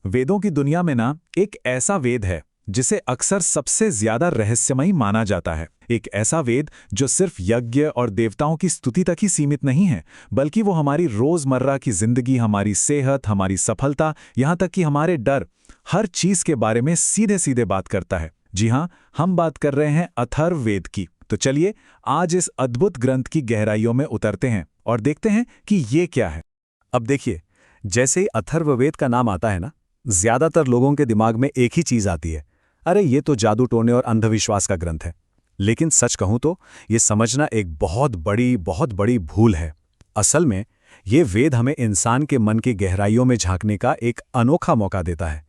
वेदों की दुनिया में ना एक ऐसा वेद है जिसे अक्सर सबसे ज्यादा रहस्यमयी माना जाता है। एक ऐसा वेद जो सिर्फ यज्ञ और देवताओं की स्तुति तक ही सीमित नहीं है, बल्कि वो हमारी रोजमर्रा की जिंदगी, हमारी सेहत, हमारी सफलता, यहाँ तक कि हमारे डर, हर चीज के बारे में सीधे सीधे बात करता है। जी हाँ, हम बात कर रहे हैं अथर्ववेद की। तो चलिए आज इस अद्भुत ग्रंथ की गहराइयों में उतरते हैं और देखते हैं कि ये क्या है। अब देखिए, जैसे ही अथर्ववेद का नाम आता है ना, ज्यादातर लोगों के दिमाग में एक ही चीज आती है, अरे ये तो जादू टोने और अंधविश्वास का ग्रंथ है। लेकिन सच कहूं तो ये समझना एक बहुत बड़ी भूल है। असल में ये वेद हमें इंसान के मन की गहराइयों में झांकने का एक अनोखा मौका देता है।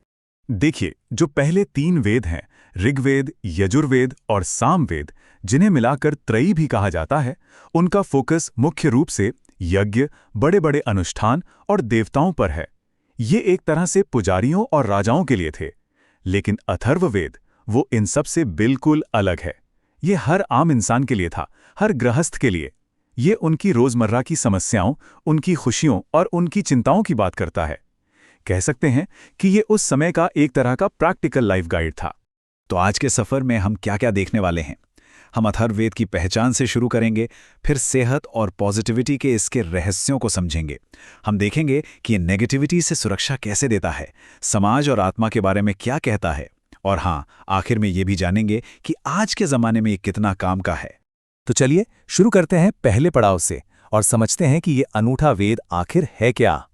देखिए, जो पहले 3 वेद हैं, ऋग्वेद, यजुर्वेद और सामवेद, जिन्हें मिलाकर त्रयी भी कहा जाता है, उनका फोकस मुख्य रूप से यज्ञ, बड़े बड़े अनुष्ठान और देवताओं पर है। ये एक तरह से पुजारियों और राजाओं के लिए थे। लेकिन अथर्ववेद वो इन सब से बिल्कुल अलग है। ये हर आम इंसान के लिए था, हर गृहस्थ के लिए। ये उनकी रोजमर्रा की समस्याओं, उनकी खुशियों और उनकी चिंताओं की बात करता है। कह सकते हैं कि ये उस समय का एक तरह का प्रैक्टिकल लाइफ गाइड था। तो आज के सफर में हम क्या क्या देखने वाले हैं? हम अथर्ववेद की पहचान से शुरू करेंगे, फिर सेहत और पॉजिटिविटी के इसके रहस्यों को समझेंगे। हम देखेंगे कि ये नेगेटिविटी से सुरक्षा कैसे देता है, समाज और आत्मा के बारे में क्या कहता है, और हाँ, आखिर में ये भी जानेंगे कि आज के ज़माने में ये कितना काम का है। तो चलिए शुरू करते हैं पहले पड़ाव से और समझते हैं कि ये अनूठा वेद आखिर है क्या।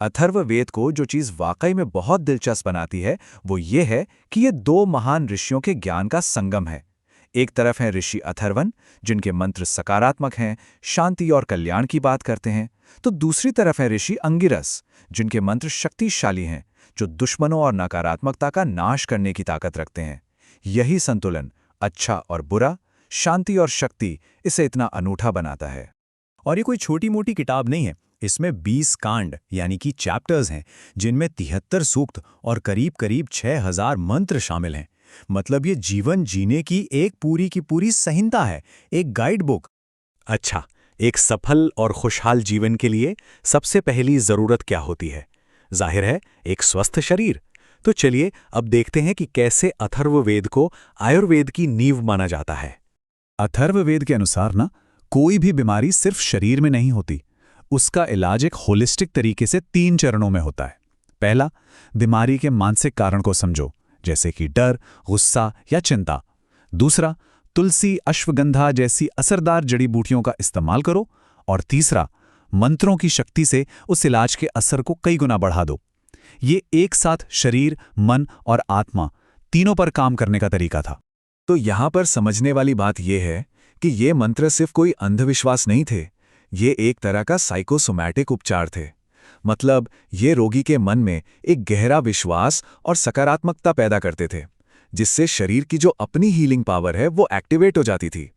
अथर्ववेद को जो चीज़ वाकई में बहुत दिलचस्प बनाती है वो ये है कि ये 2 महान ऋषियों के ज्ञान का संगम है। एक तरफ हैं ऋषि अथर्वन, जिनके मंत्र सकारात्मक हैं, शांति और कल्याण की बात करते हैं, तो दूसरी तरफ है ऋषि अंगिरस, जिनके मंत्र शक्तिशाली हैं, जो दुश्मनों और नकारात्मकता का नाश करने की ताकत रखते हैं। यही संतुलन, अच्छा और बुरा, शांति और शक्ति, इसे इतना अनूठा बनाता है। और ये कोई छोटी मोटी किताब नहीं है। इसमें 20 कांड यानी कि चैप्टर्स हैं, जिनमें 73 सूक्त और करीब 6000 मंत्र शामिल हैं। मतलब ये जीवन जीने की एक पूरी की पूरी संहिता है, एक गाइड बुक। अच्छा, एक सफल और खुशहाल जीवन के लिए सबसे पहली जरूरत क्या होती है? जाहिर है, एक स्वस्थ शरीर। तो चलिए अब देखते हैं कि कैसे अथर्ववेद को आयुर्वेद की नींव माना जाता है। अथर्ववेद के अनुसार ना, कोई भी बीमारी सिर्फ शरीर में नहीं होती। उसका इलाज एक होलिस्टिक तरीके से 3 चरणों में होता है। पहला, बीमारी के मानसिक कारण को समझो, जैसे कि डर, गुस्सा या चिंता। दूसरा, तुलसी, अश्वगंधा जैसी असरदार जड़ी बूटियों का इस्तेमाल करो। और तीसरा, मंत्रों की शक्ति से उस इलाज के असर को कई गुना बढ़ा दो। ये एक साथ शरीर, मन और आत्मा तीनों पर काम करने का तरीका था। तो यहाँ पर समझने वाली बात यह है कि ये मंत्र सिर्फ कोई अंधविश्वास नहीं थे, ये एक तरह का साइकोसोमैटिक उपचार थे। मतलब ये रोगी के मन में एक गहरा विश्वास और सकारात्मकता पैदा करते थे, जिससे शरीर की जो अपनी हीलिंग पावर है वो एक्टिवेट हो जाती थी।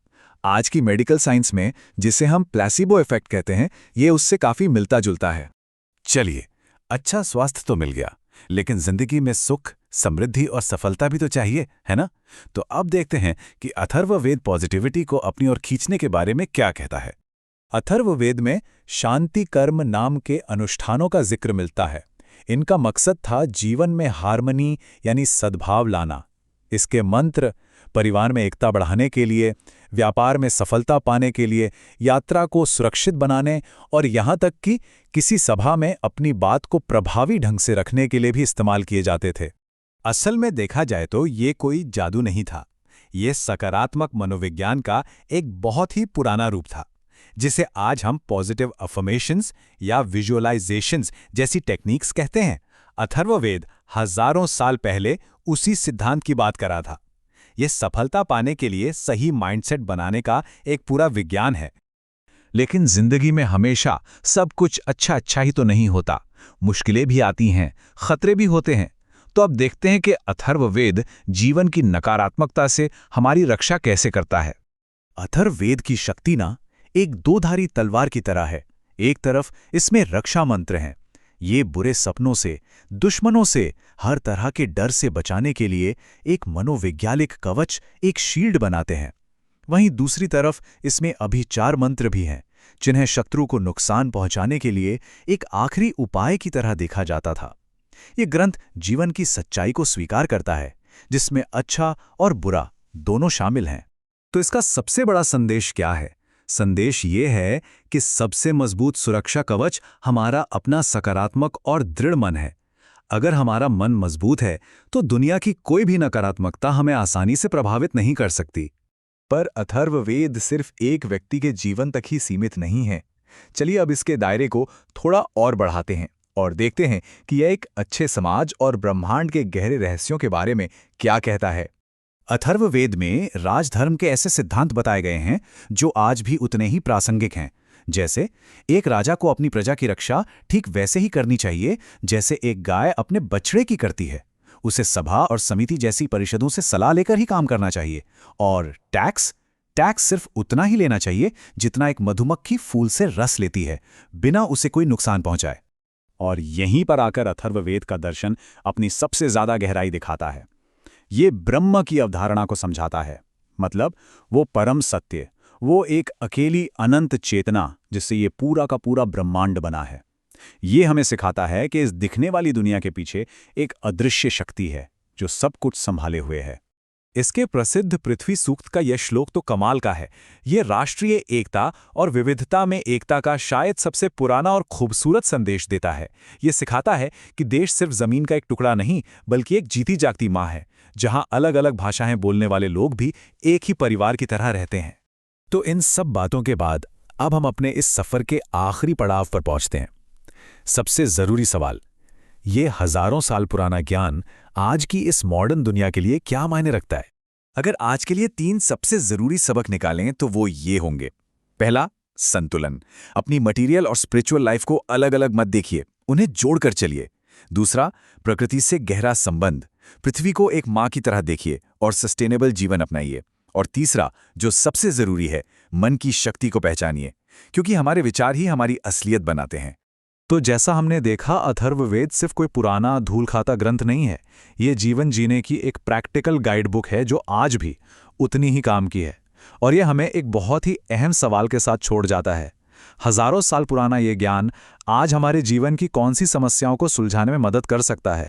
आज की मेडिकल साइंस में जिसे हम प्लेसिबो इफेक्ट कहते हैं, ये उससे काफी मिलता जुलता है। चलिए, अच्छा स्वास्थ्य तो मिल गया, लेकिन जिंदगी में सुख, समृद्धि और सफलता भी तो चाहिए, है ना? तो अब देखते हैं कि अथर्ववेद पॉजिटिविटी को अपनी ओर खींचने के बारे में क्या कहता है। अथर्ववेद में शांति कर्म नाम के अनुष्ठानों का जिक्र मिलता है। इनका मकसद था जीवन में हार्मनी यानी सद्भाव लाना। इसके मंत्र परिवार में एकता बढ़ाने के लिए, व्यापार में सफलता पाने के लिए, यात्रा को सुरक्षित बनाने और यहाँ तक कि किसी सभा में अपनी बात को प्रभावी ढंग से रखने के लिए भी इस्तेमाल किए जाते थे। असल में देखा जाए तो ये कोई जादू नहीं था। ये सकारात्मक मनोविज्ञान का एक बहुत ही पुराना रूप था, जिसे आज हम पॉजिटिव अफर्मेशंस या विजुअलाइजेशंस जैसी टेक्निक्स कहते हैं। अथर्ववेद हजारों साल पहले उसी सिद्धांत की बात कर रहा था। यह सफलता पाने के लिए सही माइंडसेट बनाने का एक पूरा विज्ञान है। लेकिन जिंदगी में हमेशा सब कुछ अच्छा ही तो नहीं होता। मुश्किलें भी आती हैं, खतरे भी होते हैं। तो अब देखते हैं कि अथर्ववेद जीवन की नकारात्मकता से हमारी रक्षा कैसे करता है। अथर्ववेद की शक्ति ना एक 2धारी तलवार की तरह है। एक तरफ इसमें रक्षा मंत्र हैं, ये बुरे सपनों से, दुश्मनों से, हर तरह के डर से बचाने के लिए एक मनोवैज्ञानिक कवच, एक शील्ड बनाते हैं। वहीं दूसरी तरफ इसमें अभिचार मंत्र भी हैं, जिन्हें शत्रु को नुकसान पहुंचाने के लिए एक आखिरी उपाय की तरह देखा जाता था। ये ग्रंथ जीवन की सच्चाई को स्वीकार करता है, जिसमें अच्छा और बुरा दोनों शामिल हैं। तो इसका सबसे बड़ा संदेश क्या है? संदेश ये है कि सबसे मजबूत सुरक्षा कवच हमारा अपना सकारात्मक और दृढ़ मन है। अगर हमारा मन मजबूत है तो दुनिया की कोई भी नकारात्मकता हमें आसानी से प्रभावित नहीं कर सकती। पर अथर्ववेद सिर्फ एक व्यक्ति के जीवन तक ही सीमित नहीं है। चलिए अब इसके दायरे को थोड़ा और बढ़ाते हैं और देखते हैं कि यह एक अच्छे समाज और ब्रह्मांड के गहरे रहस्यों के बारे में क्या कहता है। अथर्ववेद में राजधर्म के ऐसे सिद्धांत बताए गए हैं जो आज भी उतने ही प्रासंगिक हैं। जैसे एक राजा को अपनी प्रजा की रक्षा ठीक वैसे ही करनी चाहिए जैसे एक गाय अपने बछड़े की करती है। उसे सभा और समिति जैसी परिषदों से सलाह लेकर ही काम करना चाहिए। और टैक्स सिर्फ उतना ही लेना चाहिए जितना एक मधुमक्खी फूल से रस लेती है, बिना उसे कोई नुकसान पहुंचाए। और यहीं पर आकर अथर्ववेद का दर्शन अपनी सबसे ज्यादा गहराई दिखाता है। ये ब्रह्म की अवधारणा को समझाता है, मतलब वो परम सत्य, वो एक अकेली अनंत चेतना जिससे ये पूरा का पूरा ब्रह्मांड बना है। ये हमें सिखाता है कि इस दिखने वाली दुनिया के पीछे एक अदृश्य शक्ति है जो सब कुछ संभाले हुए है। इसके प्रसिद्ध पृथ्वी सूक्त का यह श्लोक तो कमाल का है। ये राष्ट्रीय एकता और विविधता में एकता का शायद सबसे पुराना और खूबसूरत संदेश देता है। ये सिखाता है कि देश सिर्फ जमीन का एक टुकड़ा नहीं बल्कि एक जीती जागती माँ है, जहां अलग अलग भाषाएं बोलने वाले लोग भी एक ही परिवार की तरह रहते हैं। तो इन सब बातों के बाद अब हम अपने इस सफर के आखिरी पड़ाव पर पहुंचते हैं। सबसे जरूरी सवाल, ये हजारों साल पुराना ज्ञान आज की इस मॉडर्न दुनिया के लिए क्या मायने रखता है? अगर आज के लिए 3 सबसे जरूरी सबक निकालें तो वो ये होंगे। पहला, संतुलन। अपनी मटेरियल और स्पिरिचुअल लाइफ को अलग अलग मत देखिए, उन्हें जोड़कर चलिए। दूसरा, प्रकृति से गहरा संबंध। पृथ्वी को एक माँ की तरह देखिए और सस्टेनेबल जीवन अपनाइए। और तीसरा, जो सबसे जरूरी है, मन की शक्ति को पहचानिए, क्योंकि हमारे विचार ही हमारी असलियत बनाते हैं। तो जैसा हमने देखा, अथर्ववेद सिर्फ कोई पुराना धूल खाता ग्रंथ नहीं है। ये जीवन जीने की एक प्रैक्टिकल गाइड बुक है जो आज भी उतनी ही काम की है। और ये हमें एक बहुत ही अहम सवाल के साथ छोड़ जाता है। हजारों साल पुराना ये ज्ञान आज हमारे जीवन की कौन सी समस्याओं को सुलझाने में मदद कर सकता है?